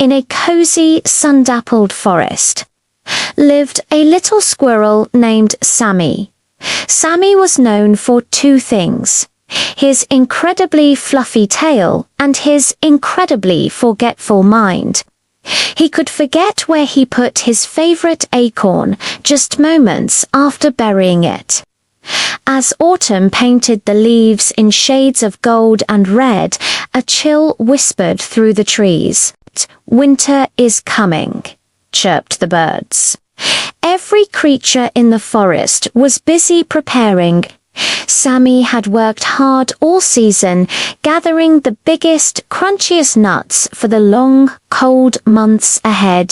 in a cozy, sun-dappled forest, lived a little squirrel named Sammy. Sammy was known for two things: his incredibly fluffy tail and his incredibly forgetful mind. He could forget where he put his favorite acorn just moments after burying it. As autumn painted the leaves in shades of gold and red, a chill whispered through the trees. "Winter is coming," chirped the birds. Every creature in the forest was busy preparing. Sammy had worked hard all season, gathering the biggest, crunchiest nuts for the long, cold months ahead.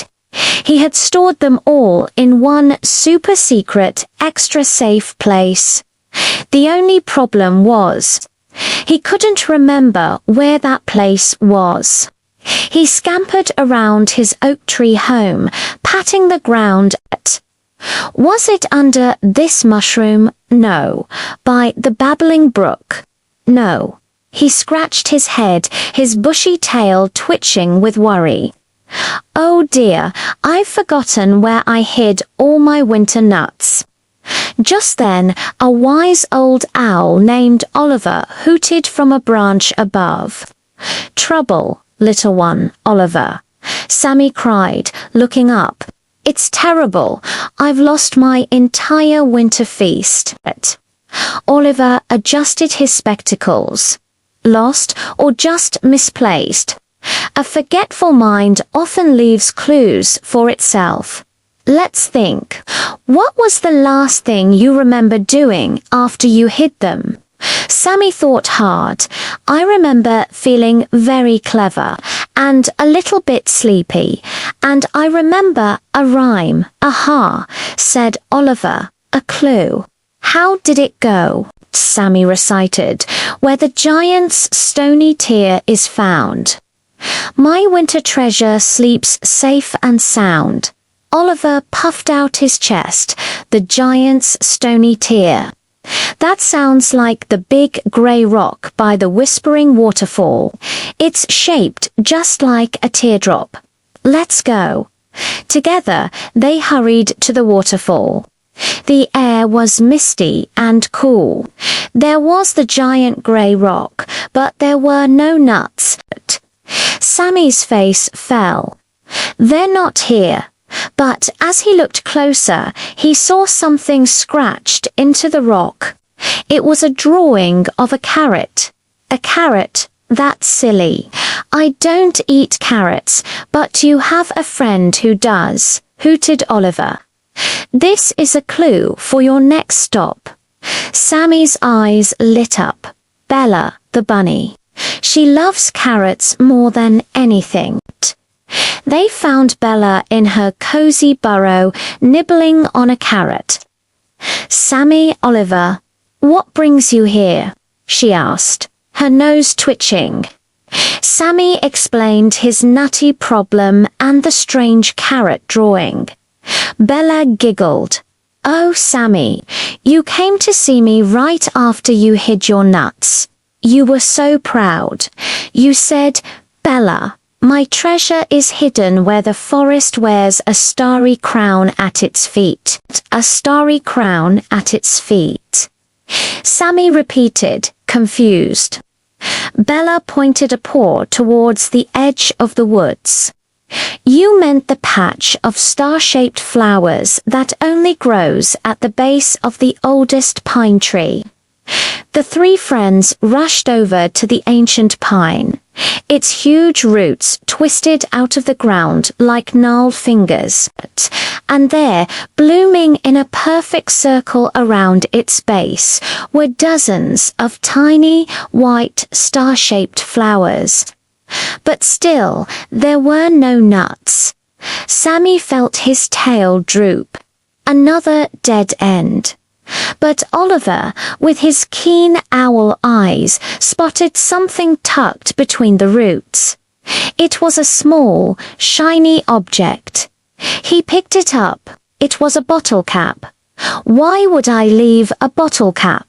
He had stored them all in one super-secret, extra-safe place. The only problem was, he couldn't remember where that place was. He scampered around his oak tree home, patting the ground. Was it under this mushroom? No. By the babbling brook? No. He scratched his head, his bushy tail twitching with worry. "Oh dear, I've forgotten where I hid all my winter nuts." Just then, a wise old owl named Oliver hooted from a branch above. "Trouble, little one, Oliver," Sammy cried, looking up. "It's terrible. I've lost my entire winter feast." Oliver adjusted his spectacles. Lost or just misplaced? A forgetful mind often leaves clues for itself. Let's think. What was the last thing you remember doing after you hid them? Sammy thought hard. "I remember feeling very clever and a little bit sleepy, and I remember a rhyme." "Aha," said Oliver, "a clue." "How did it go?" Sammy recited, "where the giant's stony tear is found. My winter treasure sleeps safe and sound." Oliver puffed out his chest. "The giant's stony tear. That sounds like the big grey rock by the whispering waterfall. It's shaped just like a teardrop. Let's go." Together, they hurried to the waterfall. The air was misty and cool. There was the giant grey rock, but there were no nuts. Sammy's face fell. "They're not here." But as he looked closer, he saw something scratched into the rock. It was a drawing of a carrot. "A carrot? That's silly. I don't eat carrots, but you have a friend who does," hooted Oliver. "This is a clue for your next stop." Sammy's eyes lit up. Bella, the bunny. She loves carrots more than anything. They found Bella in her cozy burrow, nibbling on a carrot. "Sammy, Oliver, what brings you here?" she asked, her nose twitching. Sammy explained his nutty problem and the strange carrot drawing. Bella giggled. "Oh, Sammy, you came to see me right after you hid your nuts. You were so proud. You said, 'Bella, my treasure is hidden where the forest wears a starry crown at its feet.'" "A starry crown at its feet," Sammy repeated, confused. Bella pointed a paw towards the edge of the woods. "You meant the patch of star-shaped flowers that only grows at the base of the oldest pine tree." The three friends rushed over to the ancient pine. Its huge roots twisted out of the ground like gnarled fingers, and there, blooming in a perfect circle around its base, were dozens of tiny, white, star-shaped flowers. But still, there were no nuts. Sammy felt his tail droop. Another dead end. But Oliver, with his keen owl eyes, spotted something tucked between the roots. It was a small, shiny object. He picked it up. It was a bottle cap. Why would I leave a bottle cap?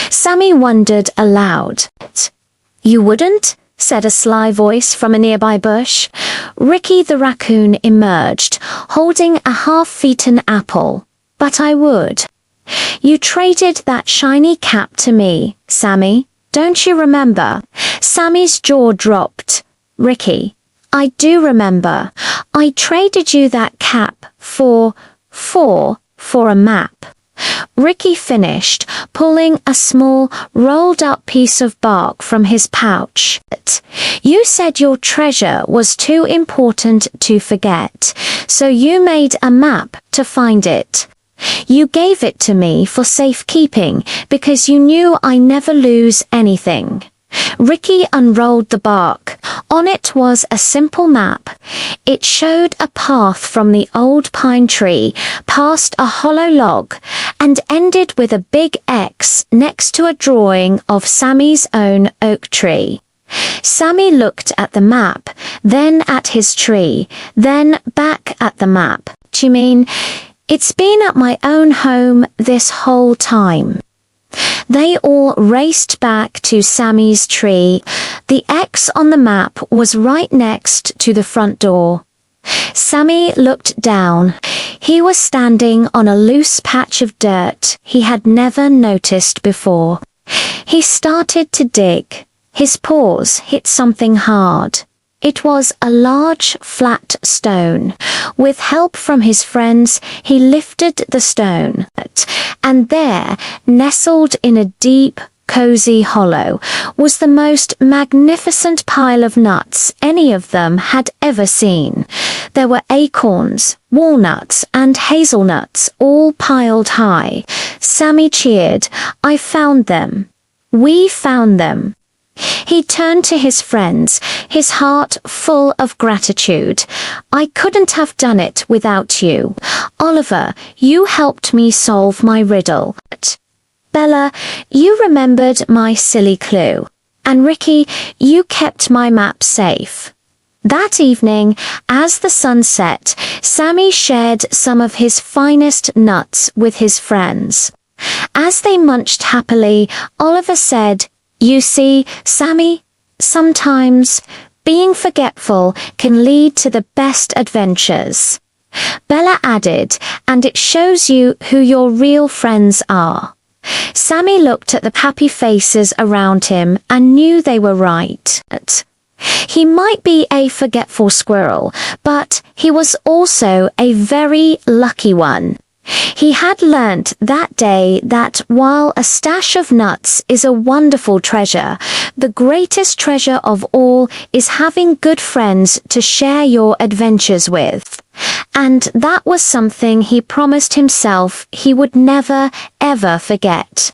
Sammy wondered aloud. "You wouldn't?" said a sly voice from a nearby bush. Ricky the raccoon emerged, holding a half-eaten apple. But I would. You traded that shiny cap to me, Sammy. Don't you remember? Sammy's jaw dropped. Ricky, I do remember. I traded you that cap for a map. Ricky finished, pulling a small, rolled-up piece of bark from his pouch. You said your treasure was too important to forget, so you made a map to find it. You gave it to me for safekeeping because you knew I never lose anything. Ricky unrolled the bark. On it was a simple map. It showed a path from the old pine tree past a hollow log and ended with a big X next to a drawing of Sammy's own oak tree. Sammy looked at the map, then at his tree, then back at the map. Do you mean, it's been at my own home this whole time? They all raced back to Sammy's tree. The X on the map was right next to the front door. Sammy looked down. He was standing on a loose patch of dirt he had never noticed before. He started to dig. His paws hit something hard. It was a large, flat stone. With help from his friends, he lifted the stone, and there, nestled in a deep, cozy hollow, was the most magnificent pile of nuts any of them had ever seen. There were acorns, walnuts, and hazelnuts, all piled high. Sammy cheered. I found them. We found them. He turned to his friends, his heart full of gratitude. I couldn't have done it without you. Oliver, you helped me solve my riddle. Bella, you remembered my silly clue. And Ricky, you kept my map safe. That evening, as the sun set, Sammy shared some of his finest nuts with his friends. As they munched happily, Oliver said, You see, Sammy, sometimes being forgetful can lead to the best adventures. Bella added, and it shows you who your real friends are. Sammy looked at the happy faces around him and knew they were right. He might be a forgetful squirrel, but he was also a very lucky one. He had learnt that day that while a stash of nuts is a wonderful treasure, the greatest treasure of all is having good friends to share your adventures with. And that was something he promised himself he would never, ever forget.